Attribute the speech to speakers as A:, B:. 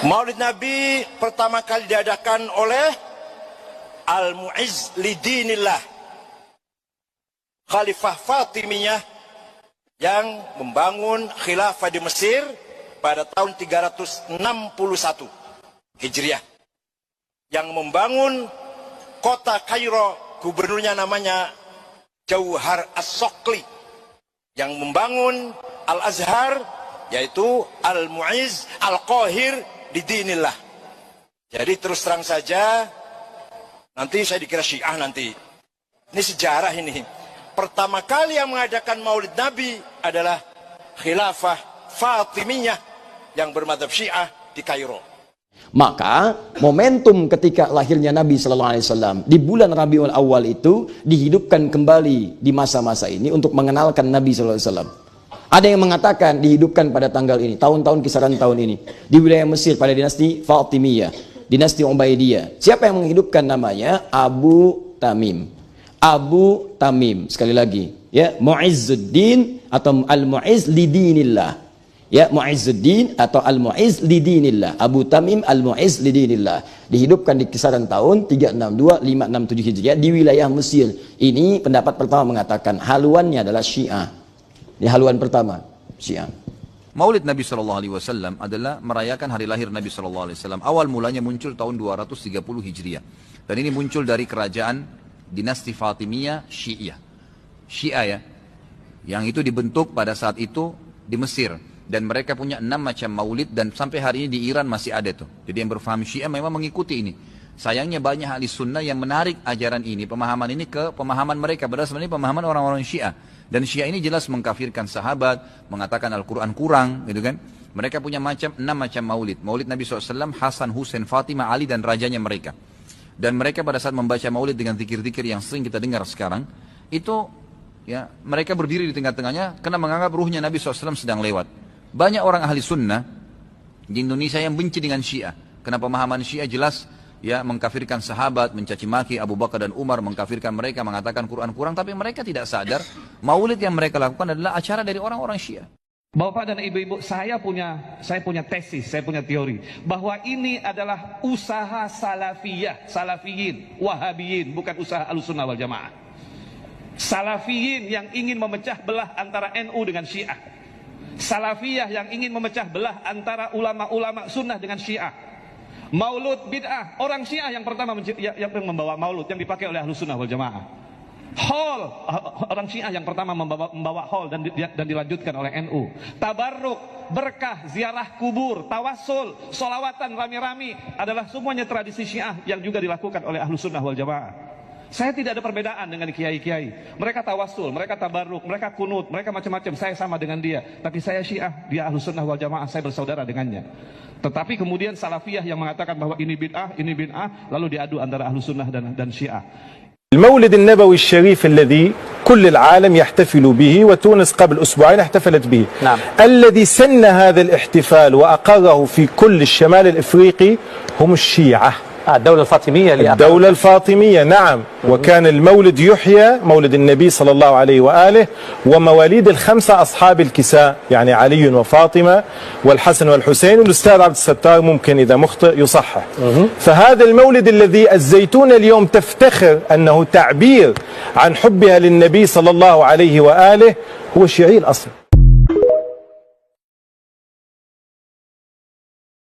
A: Maulid Nabi pertama kali diadakan oleh Al-Mu'izz Lidinillah, Khalifah Fatimiyah yang membangun khilafah di Mesir pada tahun 361 Hijriah, yang membangun kota Kairo, gubernurnya namanya Jauhar As-Sokli, yang membangun Al-Azhar yaitu Al-Mu'izz Al-Qahir Lidinillah. Jadi terus terang saja, nanti saya dikira Syiah nanti. Ini sejarah ini. Pertama kali yang mengadakan Maulid Nabi adalah Khilafah Fatimiyah yang bermadzhab Syiah di Kairo.
B: Maka momentum ketika lahirnya Nabi Sallallahu Alaihi Wasallam di bulan Rabiul Awal itu dihidupkan kembali di masa-masa ini untuk mengenalkan Nabi Sallallahu Alaihi Wasallam. Ada yang mengatakan dihidupkan pada tanggal ini, tahun-tahun kisaran tahun ini di wilayah Mesir pada dinasti Fatimiyah, dinasti Ubaidiyah. Siapa yang menghidupkan namanya? Abu Tamim. Abu Tamim, sekali lagi, ya, Mu'izzuddin atau Al-Mu'izz Lidinillah. Ya, Mu'izzuddin atau Al-Mu'izz Lidinillah. Abu Tamim Al-Mu'izz Lidinillah. Dihidupkan di kisaran tahun 362 567 Hijriah di wilayah Mesir. Ini pendapat pertama mengatakan haluannya adalah Syiah. Ini haluan pertama, Syiah.
C: Maulid Nabi SAW adalah merayakan hari lahir Nabi SAW. Awal mulanya muncul tahun 230 Hijriah. Dan ini muncul dari kerajaan dinasti Fatimiyah Syiah. Syiah ya, yang itu dibentuk pada saat itu di Mesir. Dan mereka punya 6 macam maulid dan sampai hari ini di Iran masih ada tuh. Jadi yang berfaham Syiah memang mengikuti ini. Sayangnya banyak ahli sunnah yang menarik ajaran ini, pemahaman ini ke pemahaman mereka. Padahal sebenarnya pemahaman orang-orang Syiah. Dan Syiah ini jelas mengkafirkan sahabat, mengatakan Al-Quran kurang, gitu kan. Mereka punya 6 macam maulid. Maulid Nabi SAW, Hasan, Husain, Fatimah, Ali, dan rajanya mereka. Dan mereka pada saat membaca maulid dengan zikir-zikir yang sering kita dengar sekarang, itu ya mereka berdiri di tengah-tengahnya karena menganggap ruhnya Nabi SAW sedang lewat. Banyak orang ahli sunnah di Indonesia yang benci dengan Syiah. Karena pemahaman Syiah jelas ya mengkafirkan sahabat, mencaci maki Abu Bakar dan Umar, mengkafirkan mereka, mengatakan Quran kurang, tapi mereka tidak sadar maulid yang mereka lakukan adalah acara dari orang-orang Syiah.
D: Bapak dan ibu-ibu, saya punya tesis, saya punya teori bahwa ini adalah usaha salafiyah, salafiyin, wahabiyin, bukan usaha Ahlussunnah wal Jamaah. Salafiyin yang ingin memecah belah antara NU dengan Syiah. Salafiyah yang ingin memecah belah antara ulama-ulama sunnah dengan Syiah. Maulud bid'ah, orang Syiah yang pertama yang membawa maulud yang dipakai oleh Ahlussunnah wal Jamaah. Haul, orang Syiah yang pertama membawa haul dan dilanjutkan oleh NU. Tabarruk, berkah, ziarah kubur, tawassul, solawatan rami-rami adalah semuanya tradisi Syiah yang juga dilakukan oleh Ahlussunnah wal Jamaah. Saya tidak ada perbedaan dengan kiai-kiai. Mereka tawassul, mereka tabarruk, mereka kunut, mereka macam-macam. Saya sama dengan dia. Tapi saya Syiah, dia Ahlussunnah wal Jamaah, saya bersaudara dengannya. Tetapi kemudian salafiyah yang mengatakan bahwa ini bid'ah, lalu diadu antara Ahlussunnah dan Syiah.
E: المولد النبوي الشريف الذي كل العالم يحتفل به وتونس قبل أسبوعين احتفلت به.
F: نعم.
E: الذي سن هذا الاحتفال وأقره في كل الشمال الإفريقي هم الشيعة.
F: الدولة الفاطمية.
E: الدولة الفاطمية نعم. وكان المولد يحيى مولد النبي صلى الله عليه وآله ومواليد ال5 أصحاب الكساء يعني علي وفاطمة والحسن والحسين والأستاذ عبد الستار ممكن إذا مخطئ يصحح. فهذا المولد الذي الزيتون اليوم تفتخر أنه تعبير عن حبها للنبي صلى الله عليه وآله هو شيعي الأصل.